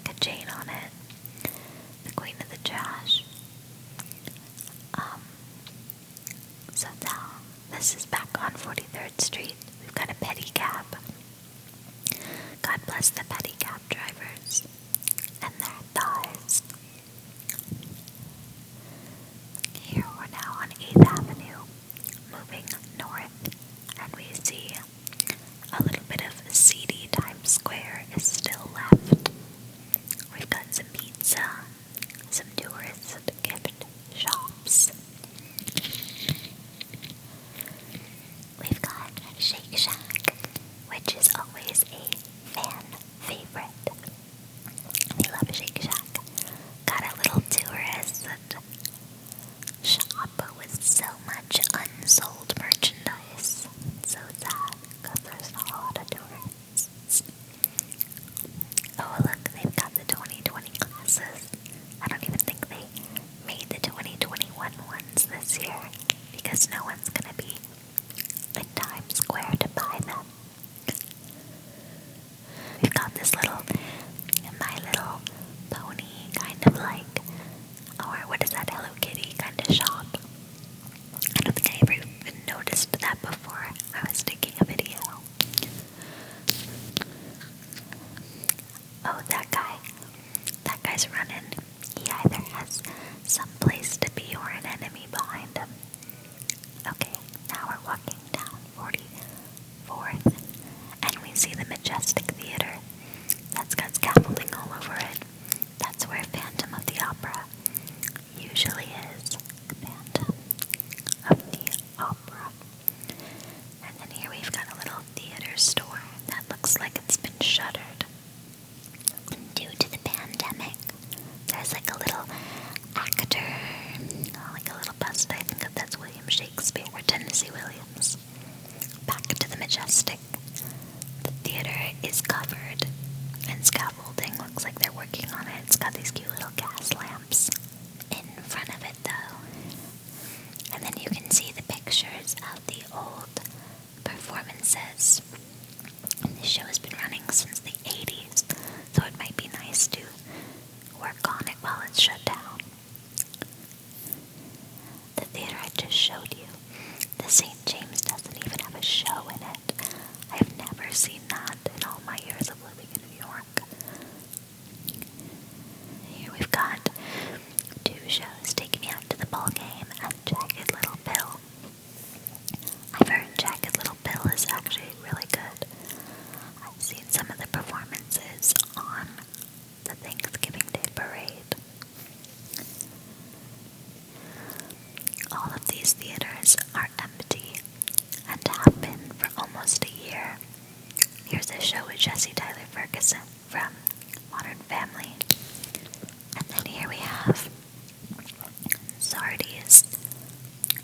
Erica Jane on it. The Queen of the Trash. So now, this is back on 43rd Street. We've got a pedicab. God bless the pedicab drivers and their thighs. Here we're now on 8th Avenue, moving north, and we see a little bit of seedy Times Square is still left. We've got some pizza, some tourist gift shops. We've got Shake Shack, which is always a fan favorite. We love Shake Shack. Got a little tourist shop with so much unsold merchandise. So sad, because there's not a lot of tourists. Oh look, they've got the 2020 classes. I don't even think they made the 2021 ones this year, because no one's gonna be in Times Square to buy them. We've got this little My Little Pony kind of like, or what is that, Hello Kitty kind of shop. I don't think I ever even noticed that before I was taking a video. Oh, that guy's running. He either has some place to be or an enemy behind him. Okay, now we're walking down 44th, and we see the Majestic Theater. That's got scaffolding all over it. That's where Phantom of the Opera usually is. Phantom of the Opera. And then here we've got a little theater store that looks like it's been shuttered due to the pandemic. There's like a little actor, like a little bust. I think that's William Shakespeare or Tennessee Williams. Back to the Majestic. The theater is covered in scaffolding. Looks like they're working on it. It's got these cute little gas lamps in front of it though. And then you can see the pictures of the old performances. And this show has been running since the 80s, so it might be nice to work on it while it's shut down. The theater I just showed you, the St. James doesn't even have a show in it. I've never seen that in all my years of living in New York. Here we've got 2 shows, Take Me Out to the Ball Game and Jagged Little Pill. I've heard Jagged Little Pill is actually really good. I've seen some of the performances on the Thanksgiving Day Parade. All of these theaters are empty and have been for almost a year. Here's a show with Jesse Tyler Ferguson from Modern Family. And then here we have Sardi's,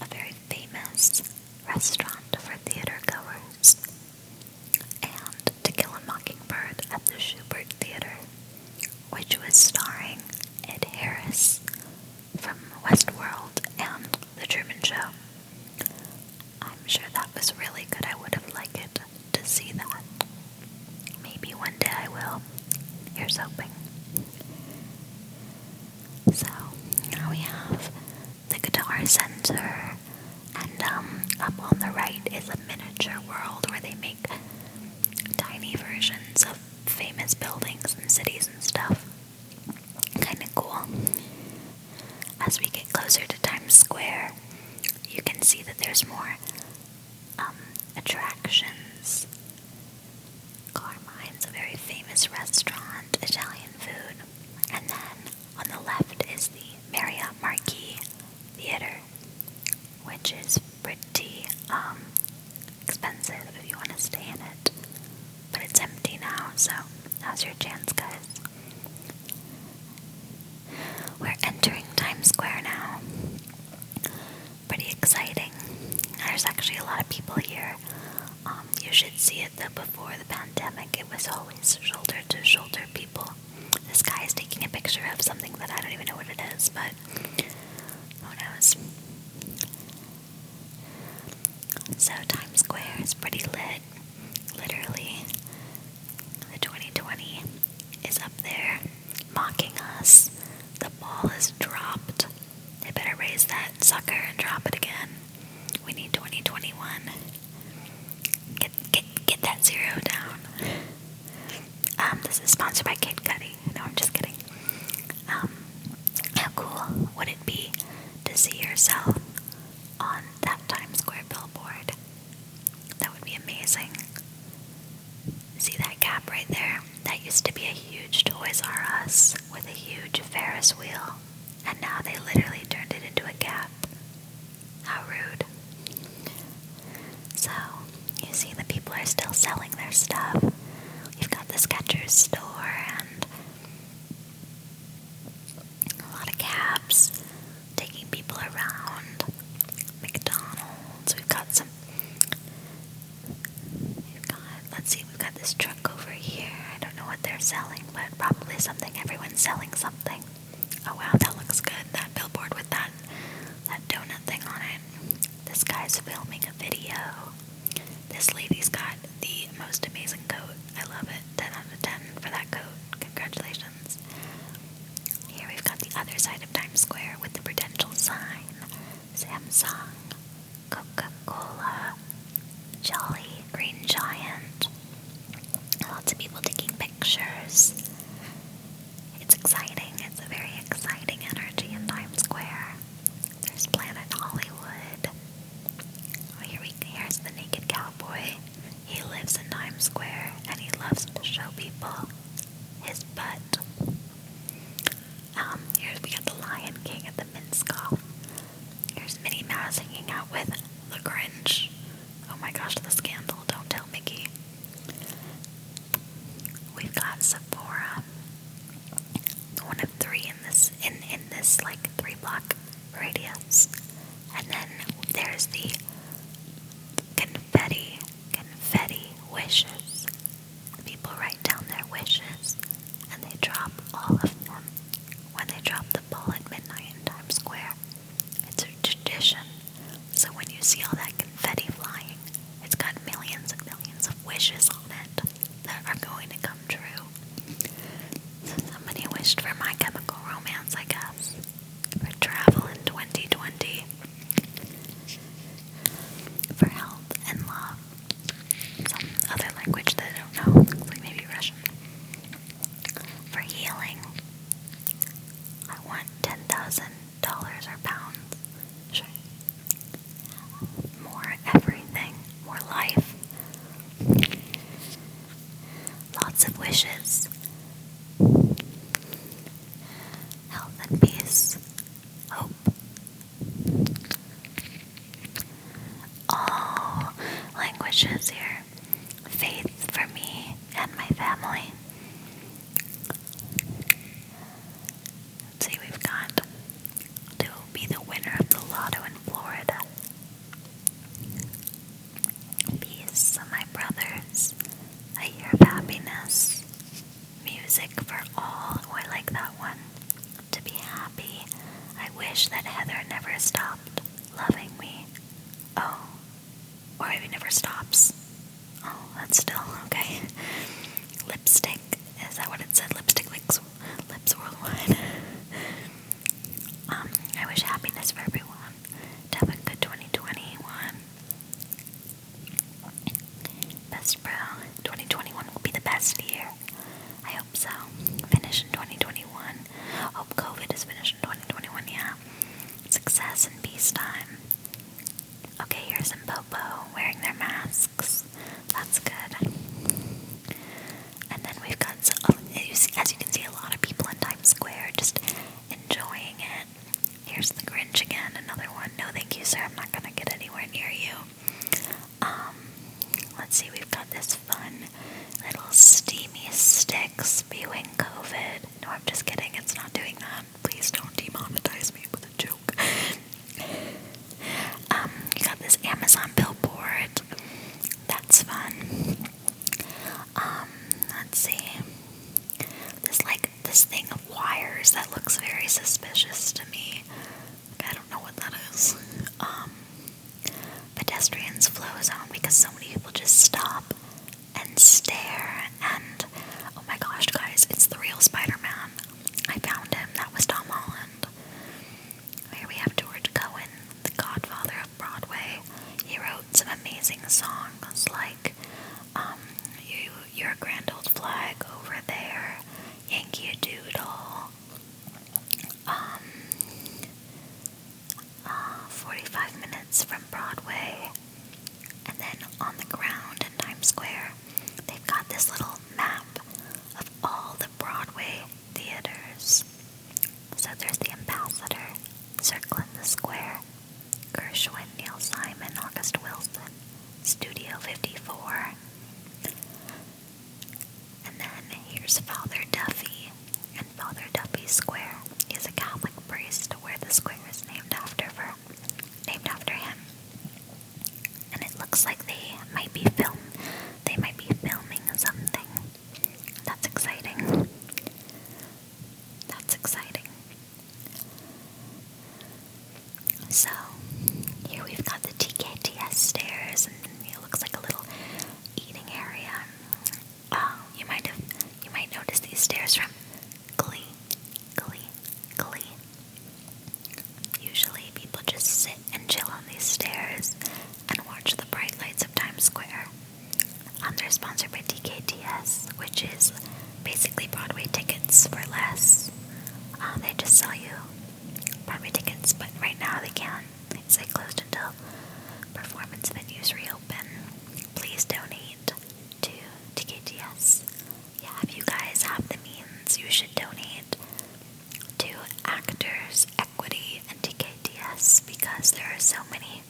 a very famous restaurant for theater goers, and To Kill a Mockingbird at the Schubert Theater, which was starring Ed Harris from Westworld and The Truman Show. I'm sure that was really good. I would have liked to see that. Maybe one day I will. Here's hoping. So, now we have the Guitar Center, and up on the right is a miniature world where they make tiny versions of famous buildings and cities and stuff. Kinda cool. As we get closer to Times Square, you can see that there's more attractions. Carmine's a very famous restaurant, Italian food. And then on the left is the Marriott Marquis Theater, which is pretty expensive if you want to stay in it. But it's empty now, so now's your chance, guys. We're entering Times Square now. Pretty exciting. There's actually a lot of people here. You should see it though. Before the pandemic, it was always shoulder to shoulder people. This guy is taking a picture of something that I don't even know what it is, but who knows. So Times Square is pretty lit. Literally, the 2020 is up there. yes, the ball is dropped. They better raise that sucker and drop it again. We need 2021. Get that zero down. This is sponsored by Kid Cudi. No, I'm just kidding. How cool would it be to see yourself on that Times Square billboard? That would be amazing. See that gap right there? That used to be a huge Toys R Us with a huge Ferris wheel, and now they literally turned it into a gap. How rude. So, you see the people are still selling their stuff. You've got the Skechers store and a lot of cabs taking people around. McDonald's. We've got this truck over here. I don't know what they're selling, but probably something. Everyone's selling something. Oh wow, that looks good. That billboard with that donut thing on it. This guy's filming a video. This lady's got the most amazing coat. I love it. 10 out of 10 for that coat. Congratulations. Here we've got the other side of Times Square with the Prudential sign. Samsung, Coca-Cola, Jolly Green Giant. Lots of people taking pictures. It's exciting. It's a very exciting energy in Times Square. There's Planet Hollywood. Here's the naked cowboy. He lives in Times Square and he loves to show people his butt. Here we got the Lion King at the Minskoff. Here's Minnie Mouse hanging out with the Grinch. Oh my gosh, the scandal. Don't tell Mickey. We've got Sephora. One of three in this like 3-block radius. And then there's the confetti wishes. People write down their wishes and they drop all of them when they drop the ball at midnight in Times Square. It's a tradition. So when you see all that confetti flying, it's got millions and millions of wishes on it that are going to come true. So somebody wished for My Chemical Romance, I guess. For travel in 2020. For health and love. Some other language that I don't know. Like maybe Russian. For healing. I want $10,000 or pounds. Sure. More everything. More life. Lots of wishes. Health and peace. Hope. All languages here. Faith for me and my family. Let's see, we've got to be the winner of the lotto in Florida. Peace, my brothers. A year of happiness. Music for all. Oh, I like that one. To be happy. I wish that Heather never stopped loving me. Oh. Or maybe never stops. Oh, that's still okay. Lipstick. Is that what it said? Lipstick lips worldwide. I wish happiness for everyone. To have a good 2021. Best bro. 2021 will be the best year. I hope so. Finish in 2021. Hope COVID is finished in 2021, yeah. Success and peacetime. Okay, here's some Popo wearing their masks. That's good. And then we've got, as you can see, a lot of people in Times Square just enjoying it. Here's the Grinch again, another one. No thank you, sir, I'm not going to get anywhere near you. Let's see, we've got this fun little steamy stick spewing COVID. No, I'm just kidding, it's not doing that. Please don't demonetize me with a joke. You got this Amazon billboard. That's fun. Let's see. This thing of wires that looks very suspicious to me. I don't know what that is. Pedestrians flow zone because so many people just stop and stare and oh my gosh, guys, it's the real Spider-Man. I found it. exciting. So, here we've got the TKTS stairs, and it looks like a little eating area. You might notice these stairs from Glee. Usually people just sit and chill on these stairs and watch the bright lights of Times Square. They're sponsored by TKTS, which is basically Broadway tickets for less. They just sell you Broadway tickets, but right now they can't. They closed until performance venues reopen. Please donate to TKTS. Yeah, if you guys have the means, you should donate to Actors Equity and TKTS, because there are so many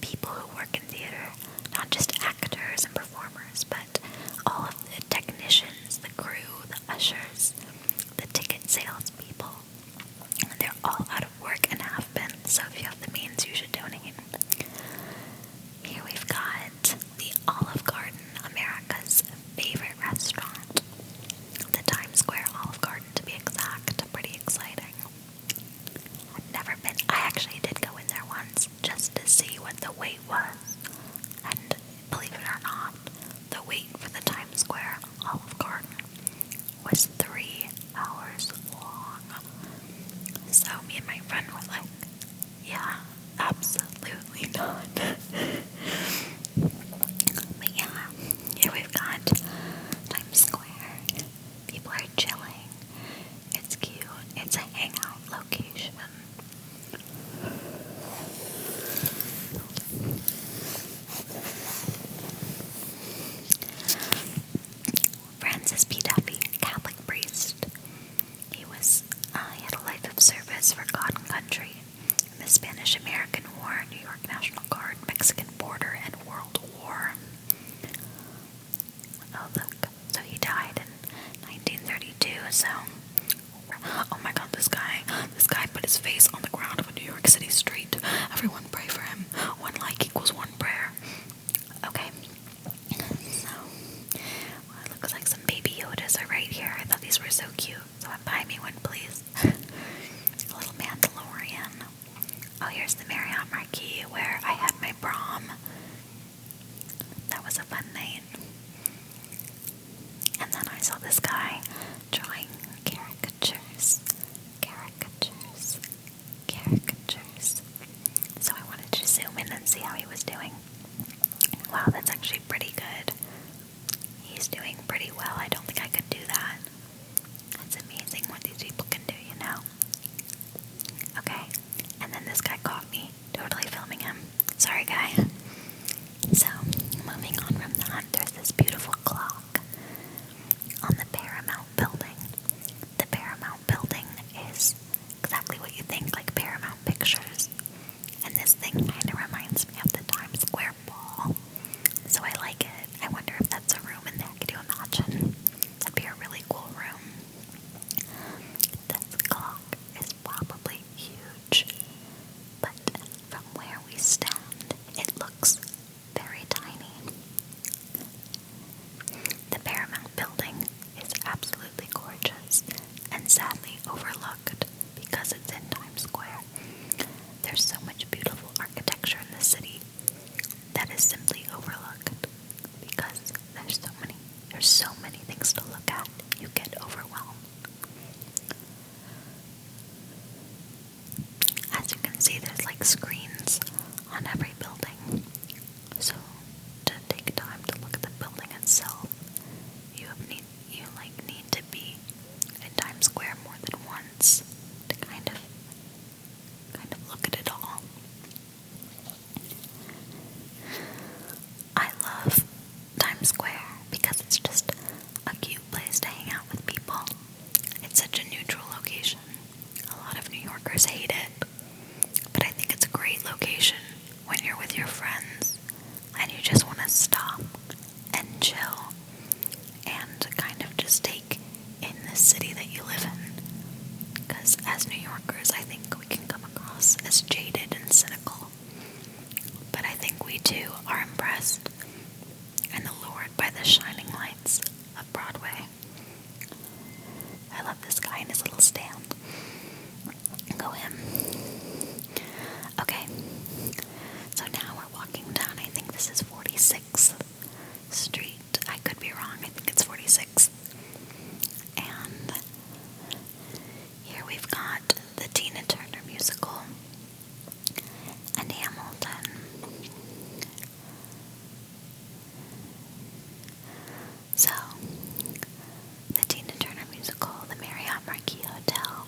people who work in theater, not just actors and performers, but all of the technicians, the crew, the ushers, the ticket sales people. They're all out of work and have been, so if you have the means, you should donate. Here we've got the Olive Garden, America's favorite restaurant. The Times Square Olive Garden, to be exact. Pretty exciting. I've never been. I actually did go in there once just to see what the wait was. And believe it or not, the wait for the Times Square Olive Garden was 3 hours long. So me and my friend were like, yeah, absolutely not. But yeah, here we've got Times Square. People are chilling. It's cute. It's a hangout location. Francis P. Duffy, Catholic priest. He had a life of service for God and country in the Spanish-American War, New York National Guard, Mexican border, and World War. Oh look, so he died in 1932, so... Oh my god, this guy put his face on the ground of a New York City street. Everyone pray for him. 1 like equals 1 prayer. Okay. So, well, it looks like some baby Yodas are right here. I thought these were so cute. So buy me one, please. A little Mandalorian. Oh, here's the Marriott Marquis where I had my prom. That was a fun night. And then I saw this guy drawing caricatures. So I wanted to zoom in and see how he was doing. Wow, that's actually pretty good. He's doing pretty well. I don't think I could do that. It's amazing what these people can do, you know? Okay, and then this guy caught me totally filming him. Sorry, guy. So, moving on from that, there's this beautiful clock on the Paramount Building. The Paramount Building is exactly what you think, like Paramount Pictures. And this thing kind of reminds me of the Times Square Ball. So I like it. I wonder if that's a room in there. Could you imagine? That'd be a really cool room. This clock is probably huge, but from where we stand, it looks very tiny. The Paramount Building is absolutely gorgeous and sadly overlooked because it's in Times Square. There's so much beautiful architecture in the city that is simply overlooked because there's so many things to look at. You get overwhelmed. As you can see, there's like screens on every building. So to take time to look at the building itself, you need to be in Times Square more than once to kind of look at it all. I love Times Square because it's just a cute place to hang out with people. It's such a neutral location. A lot of New Yorkers hate it, but I think it's a great location when you're with your friends and you just want to stop and chill and kind of just take in the city that you live in. Because as New Yorkers, I think we can come across as jaded and cynical. But I think we too are impressed and allured by the shining lights of Broadway. I love this guy in his little stand. go him. Okay, so now we're walking down, I think this is 46th Street. I could be wrong, I think it's 46th. And here we've got the Tina Turner musical and Hamilton. So, the Tina Turner musical, the Marriott Marquis Hotel,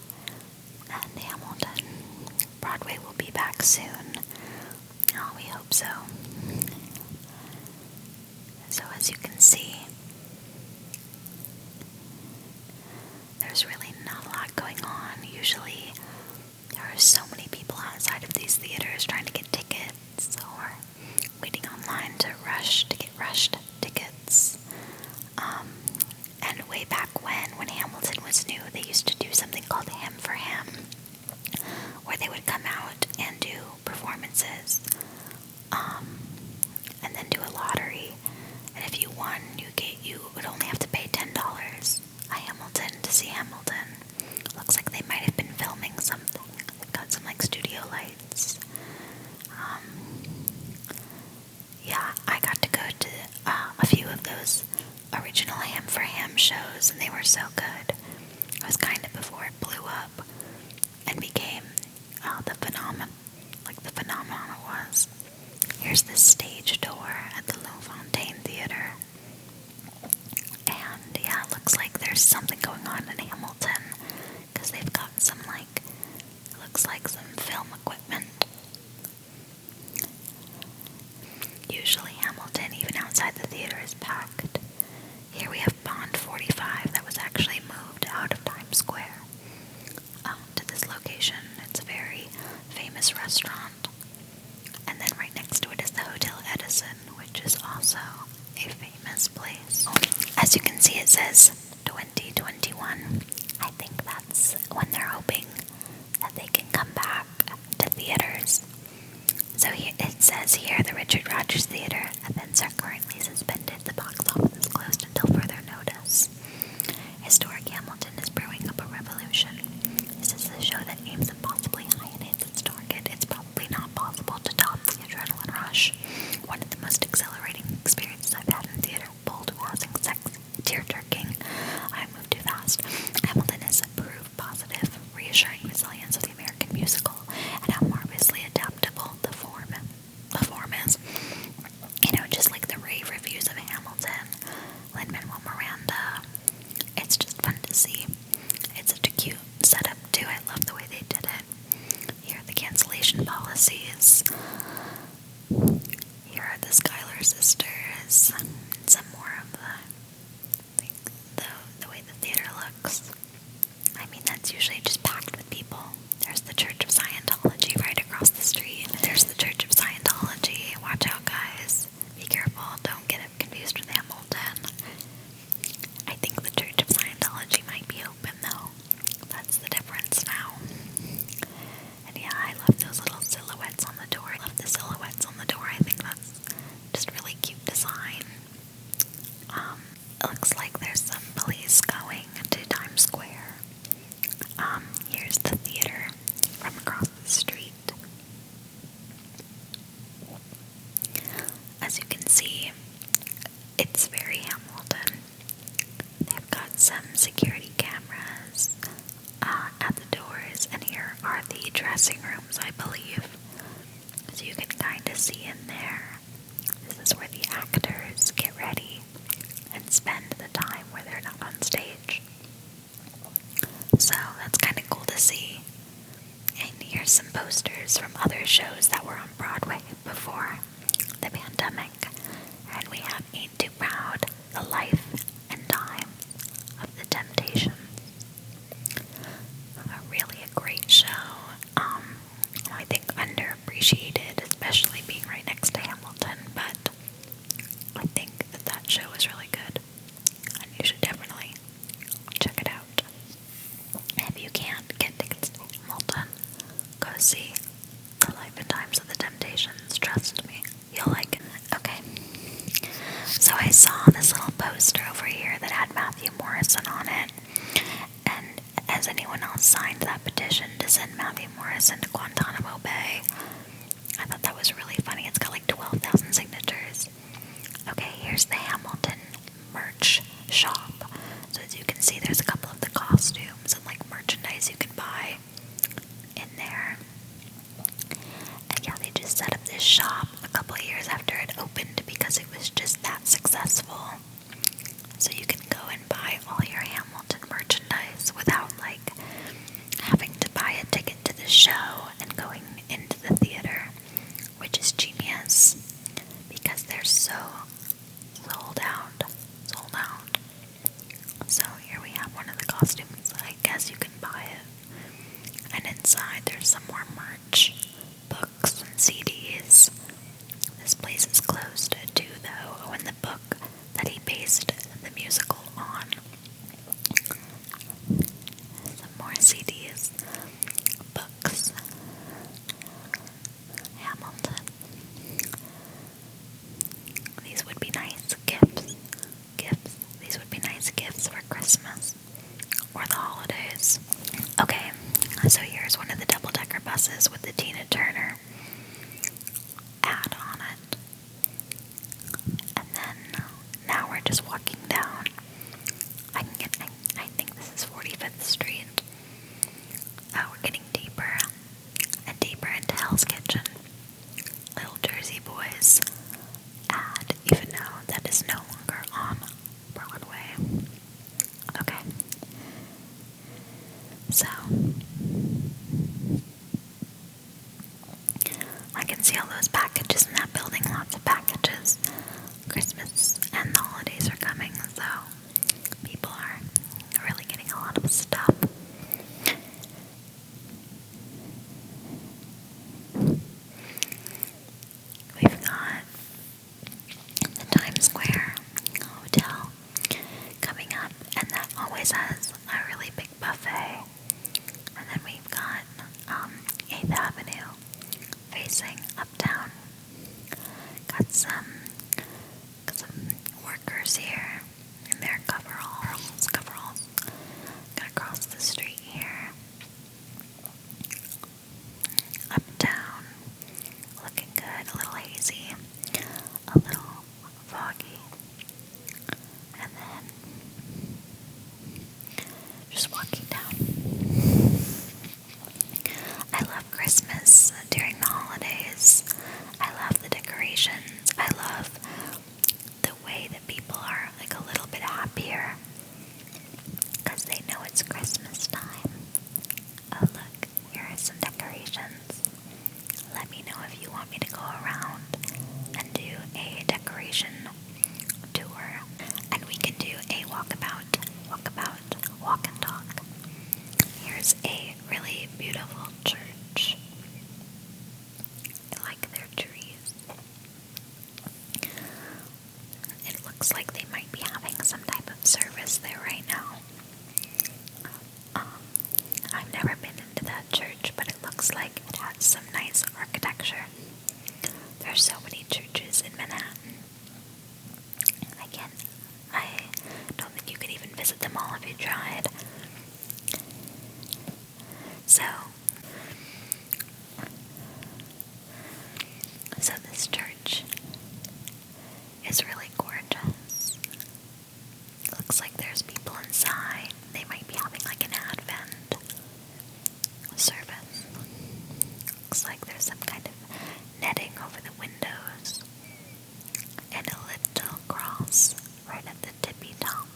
and Hamilton. Broadway will be back soon. Oh, we hope so. So as you can see, there's really not a lot going on. Usually there are so many people outside of these theaters trying to get tickets or waiting online to get rushed tickets. And way back when Hamilton was new, they used to do something called Ham for Him, where they would come out and do performances, and then do a lottery. And if you won, you would only have to pay $10 a Hamilton to see Hamilton. Looks like they might have been filming something. They've got some like studio lights. Yeah, I got to go to a few of those original Ham for Ham shows, and they were so good. It was kind of before it blew up and became the phenomenon it was. Here's the stage door at the Fontaine Theater. And yeah, it looks like there's something going on in Hamilton, because they've got some looks like some film equipment. Usually Hamilton, even outside the theater, is packed. Here we have Bond 45 that was actually moved out of Times Square to this location. It's a very famous restaurant. And then right next to it is the Hotel Edison, which is also a famous place. As you can see, it says 2021. I think that's when they're hoping that they can come back to theaters. So here, it says here, the Richard Rodgers Theater events are currently suspended. The box office is closed until further notice. Historic Hamilton is brewing up a revolution. This is a show that aims impossibly high and hits its target. It's probably not possible to top the adrenaline rush. One of the most exhilarating experiences I've had in theater. Bold, rousing, sexy, tear-jerking. I moved too fast. Hamilton is a proof positive, reassuring resilience of the American musical, and how marvelously adaptable the form is. You know, just like the rave reviews of Hamilton, Lin-Manuel Miranda. It's just fun to see. It's such a cute setup too. I love the way they did it. Here are the cancellation policies. Here are the Schuyler sisters. Some more of the way the theater looks. I mean, that's usually just packed with people. There's the Church of Scientology right across the street. There's the Church of Scientology. Watch out, guys. Be careful. Don't get it confused with Hamilton. I think the Church of Scientology might be open, though. That's the difference now. And yeah, I love those little silhouettes on the door. I love the silhouettes on the door. I think that's just really cute design. It looks like there's some police going to Times Square. Here's the theater from across the street. As you can see, it's very Hamilton. They've got some security cameras at the doors, and here are the dressing rooms, I believe. So you can kind of see in there. This is where the actors get ready and spend the time where they're not on stage. So that's kind of cool to see. And here's some posters from other shows that were on Broadway before the pandemic. And we have Ain't Too Proud, The Life and Times of the Temptations. Really a great show. I think underappreciated, especially being right next to Hamilton, but I think that show is really good. And you should definitely check it out. If you can't get tickets to Hamilton, go see The Life and Times of the Temptations. Trust me, you'll like it. Okay, so I saw this little poster over here that had Matthew Morrison on it, and has anyone everyone else signed that petition to send Matthew Morrison to Guantanamo Bay. I thought that was really funny. It's got like 12,000 signatures. Okay, here's the Hamilton merch shop. So as you can see, there's a couple of the costumes and like merchandise you can buy in there. And yeah, they just set up this shop a couple of years after it opened because it was just that successful. So you can go and buy all your Hamilton merchandise without like having to buy a ticket to the show and going into the theater, which is genius because they're so sold out. So here we have one of the costumes. I guess you can buy it. And inside there's some more merch, books and CDs. This place is closed too though, when the book that he based the musical on. Some more CDs, books, Hamilton. These would be nice gifts. These would be nice gifts for Christmas or the holidays. Okay, so here's one of the double-decker buses with the Tina Turner ad on it. And then now we're just walking down. I think this is 45th Street. Oh, we're getting deeper and deeper into Hell's Kitchen. Little Jersey Boys ad, even though that is no longer on Broadway. Okay. So, I can see all those packages in that building, lots of packages. Christmas and the holidays are coming, so people are really getting a lot of stuff. We've got the Times Square Hotel coming up, and that always has a really big buffet. And then we've got 8th Avenue facing uptown. Got some workers here in their coveralls. Gonna cross the street here. Uptown, looking good, a little hazy, a little foggy. And then just walking down. I love Christmas during the holidays. I love the decorations. I love the way that people are like a little bit happier because they know it's Christmas time. Oh look, here are some decorations. Let me know if you want me to go around and do a decoration tour. And we can do a walk and talk. Here's a really beautiful church. I like their trees. It looks like they might be having some type of service there right now. I've never been into that church, but it looks like it has some nice architecture. There's so many churches in Manhattan. Again, I don't think you could even visit them all if you tried. So this church is really gorgeous. Looks like there's people inside. They might be having like an Advent service. Looks like there's some kind of netting over the windows and a little cross right at the tippy top.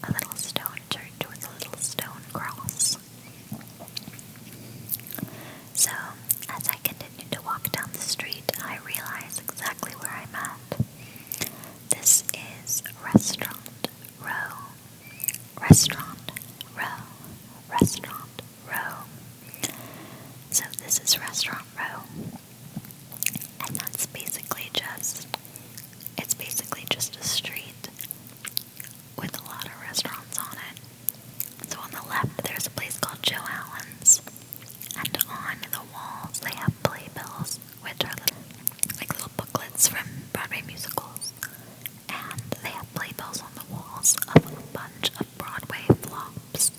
A little stone church with a little stone cross. So, as I continue to walk down the street, I realize exactly where I'm at. This is Restaurant Row. Restaurant Row. Restaurant Row. So this is Restaurant Row. And that's basically just a street with a lot of restaurants on it. So on the left, there's a place called Joe Allen's. And on the walls, they have playbills, which are little booklets from Broadway musicals. And they have playbills on the walls of a bunch of Broadway flops.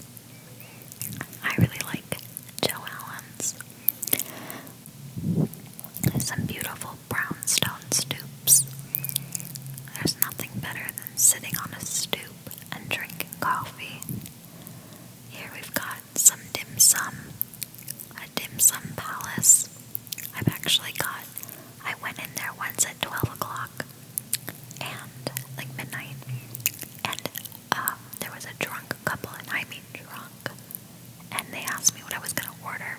Sum Palace. I went in there once at 12 o'clock and like midnight, and there was a drunk couple, and I mean drunk, and they asked me what I was going to order,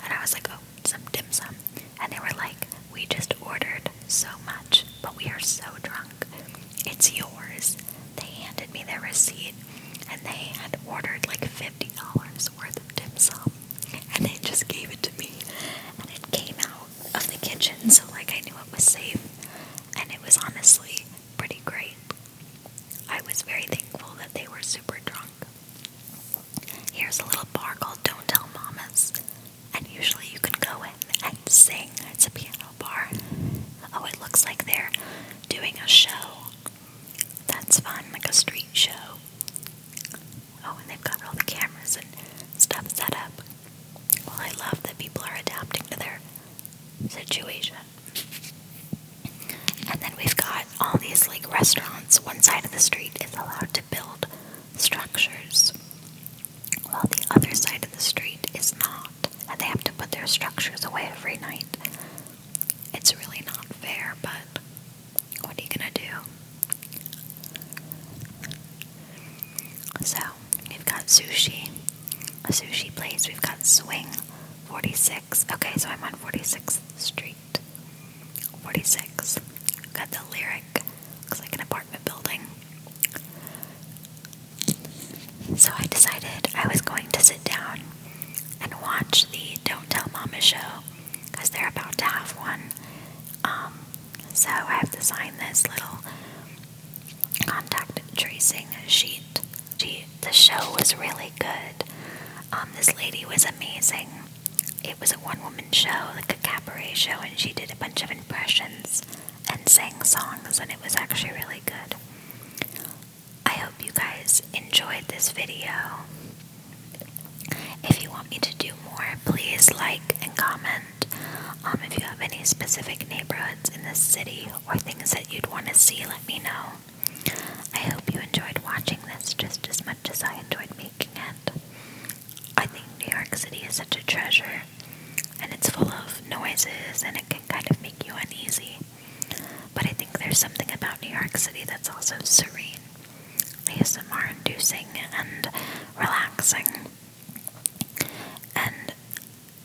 and I was like, oh, some dim sum, and they were like, we just ordered so much, but we are so drunk, it's yours. They handed me their receipt, and they had ordered like $50 worth of dim sum, and they just gave it to me, and it came out of the kitchen, so like I knew it was safe, and it was honestly pretty great. I was very thankful that they were super drunk. Here's a little bar called Don't Tell Mamas, and usually you can go in and sing. It's a piano bar. Oh, it looks like they're doing a show. That's fun, like a street show. Oh, and they've got all the cameras and stuff set up. Well, I love that people are adapting to their situation. And then we've got all these like restaurants. One side of the street is allowed to build structures, while the other side of the street is not. And they have to put their structures away every night. It's really not fair, but what are you gonna do? So, we've got sushi, a sushi place. We've got Swing 46. Okay, so I'm on 46th Street. 46. We've got the Lyric. Looks like an apartment building. So I decided I was going to sit down and watch the Don't Tell Mama show, because they're about to have one. So I have to sign this little contact tracing sheet. The show was really good. This lady was amazing. It was a one-woman show, like a cabaret show, and she did a bunch of impressions and sang songs, and it was actually really good. I hope you guys enjoyed this video. If you want me to do more, please like and comment. If you have any specific neighborhoods in this city or things that you'd want to see, let me know. I hope you enjoyed watching this just as much as I enjoyed making it. I think New York City is such a treasure, and it's full of noises, and it can kind of make you uneasy. But I think there's something about New York City that's also serene, ASMR-inducing, and relaxing. And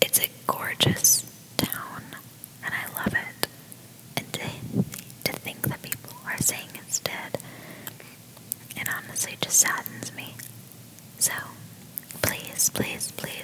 it's a gorgeous town, and I love it. And to think that people are saying it's dead, it honestly just saddens me. So, please, please, please